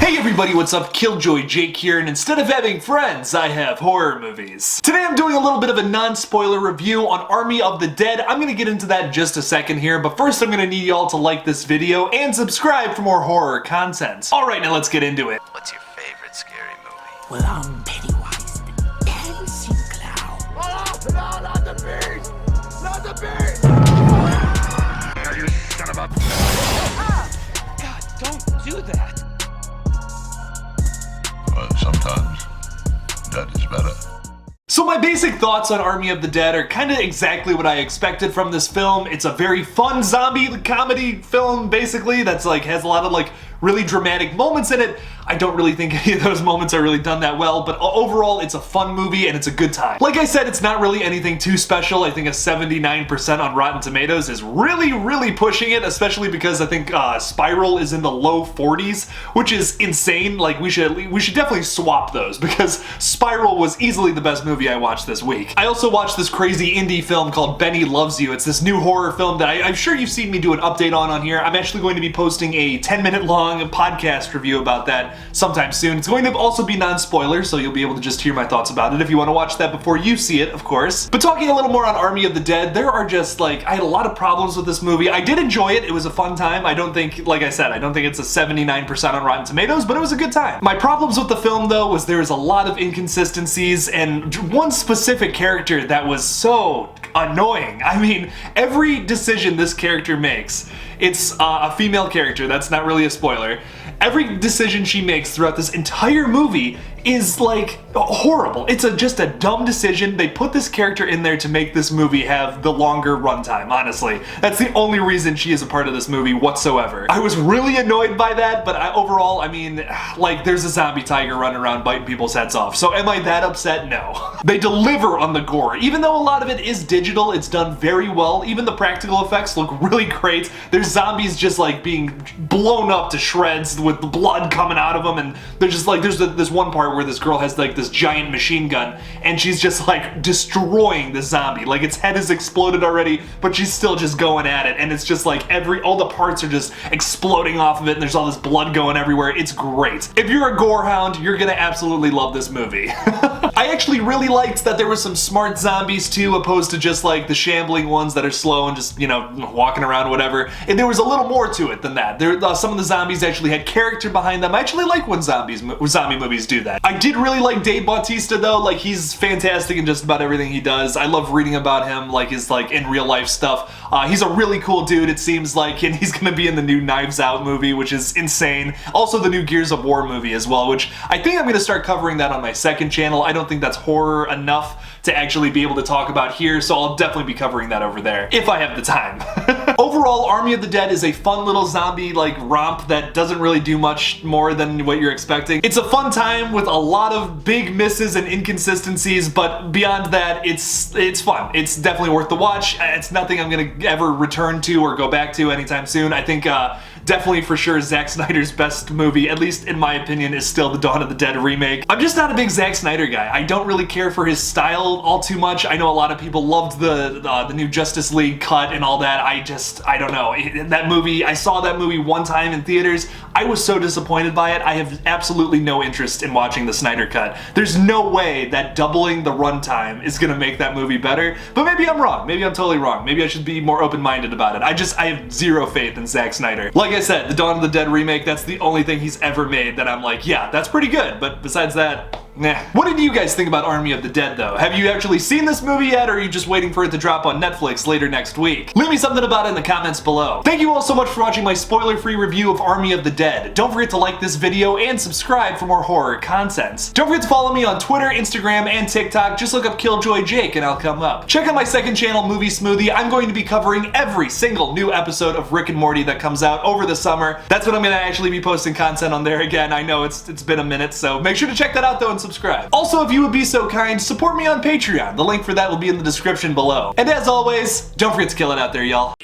Hey everybody, what's up? KillJoy Jake here, and instead of having friends, I have horror movies. Today I'm doing a little bit of a non-spoiler review on Army of the Dead. I'm gonna get into that in just a second here, but first I'm gonna need y'all to like this video and subscribe for more horror content. Alright, now let's get into it. What's your favorite scary movie? Well, I'm Pennywise the dancing clown. Oh, no, not the beast! Not the beast! You son of a... God, don't do that. Well, sometimes that is better. So my basic thoughts on Army of the Dead are kind of exactly what I expected from this film. It's a very fun zombie comedy film, basically, that's like has a lot of like really dramatic moments in it. I don't really think any of those moments are really done that well, but overall it's a fun movie and it's a good time. Like I said, it's not really anything too special. I think a 79% on Rotten Tomatoes is really pushing it, especially because I think Spiral is in the low 40s, which is insane. Like we should definitely swap those because Spiral was easily the best movie I watched this week. I also watched this crazy indie film called Benny Loves You. It's this new horror film that I'm sure you've seen me do an update on here. I'm actually going to be posting a 10-minute long podcast review about that sometime soon. It's going to also be non-spoiler, so you'll be able to just hear my thoughts about it if you want to watch that before you see it, of course. But talking a little more on Army of the Dead, there are just like, I had a lot of problems with this movie. I did enjoy it. It was a fun time. I don't think, like I said, I don't think it's a 79% on Rotten Tomatoes, but it was a good time. My problems with the film, though, was there was a lot of inconsistencies and one specific character that was so annoying. I mean, every decision this character makes, it's a female character, that's not really a spoiler. Every decision she makes throughout this entire movie is like horrible. It's just a dumb decision. They put this character in there to make this movie have the longer runtime, honestly. That's the only reason she is a part of this movie whatsoever. I was really annoyed by that, but overall, I mean, like, there's a zombie tiger running around biting people's heads off. So am I that upset? No. They deliver on the gore. Even though a lot of it is digital, it's done very well. Even the practical effects look really great. There's zombies just like being blown up to shreds with the blood coming out of them, and they're just like, there's this one part where this girl has like this giant machine gun and she's just like destroying the zombie. Like its head is exploded already, but she's still just going at it, and it's just like all the parts are just exploding off of it and there's all this blood going everywhere. It's great. If you're a gore hound, you're gonna absolutely love this movie. I actually really liked that there were some smart zombies too, opposed to just like the shambling ones that are slow and just, you know, walking around, whatever. And there was a little more to it than that. Some of the zombies actually had character behind them. I actually like when zombie movies do that. I did really like Dave Bautista though. Like, he's fantastic in just about everything he does. I love reading about him, like his like in real life stuff. He's a really cool dude, it seems like, and he's gonna be in the new Knives Out movie, which is insane. Also the new Gears of War movie as well, which I think I'm gonna start covering that on my second channel. I don't think that's horror enough to actually be able to talk about here, so I'll definitely be covering that over there, if I have the time. Overall, Army of the Dead is a fun little zombie like romp that doesn't really do much more than what you're expecting. It's a fun time with a lot of big misses and inconsistencies, but beyond that, it's fun. It's definitely worth the watch. It's nothing I'm gonna ever return to or go back to anytime soon. I think definitely for sure Zack Snyder's best movie, at least in my opinion, is still the Dawn of the Dead remake. I'm just not a big Zack Snyder guy. I don't really care for his style all too much. I know a lot of people loved the new Justice League cut and all that. I don't know. That movie, I saw that movie one time in theaters. I was so disappointed by it. I have absolutely no interest in watching the Snyder cut. There's no way that doubling the runtime is gonna make that movie better, but maybe I'm wrong. Maybe I'm totally wrong. Maybe I should be more open-minded about it. I have zero faith in Zack Snyder. Like I said, the Dawn of the Dead remake, that's the only thing he's ever made that I'm like, yeah, that's pretty good, but besides that, nah. What did you guys think about Army of the Dead though? Have you actually seen this movie yet, or are you just waiting for it to drop on Netflix later next week? Leave me something about it in the comments below. Thank you all so much for watching my spoiler-free review of Army of the Dead. Don't forget to like this video and subscribe for more horror content. Don't forget to follow me on Twitter, Instagram, and TikTok. Just look up KillJoy Jake and I'll come up. Check out my second channel, Movie Smoothie. I'm going to be covering every single new episode of Rick and Morty that comes out over the summer. That's when I'm gonna actually be posting content on there again. I know it's been a minute, so make sure to check that out though and subscribe. Also, if you would be so kind, support me on Patreon. The link for that will be in the description below. And as always, don't forget to kill it out there, y'all.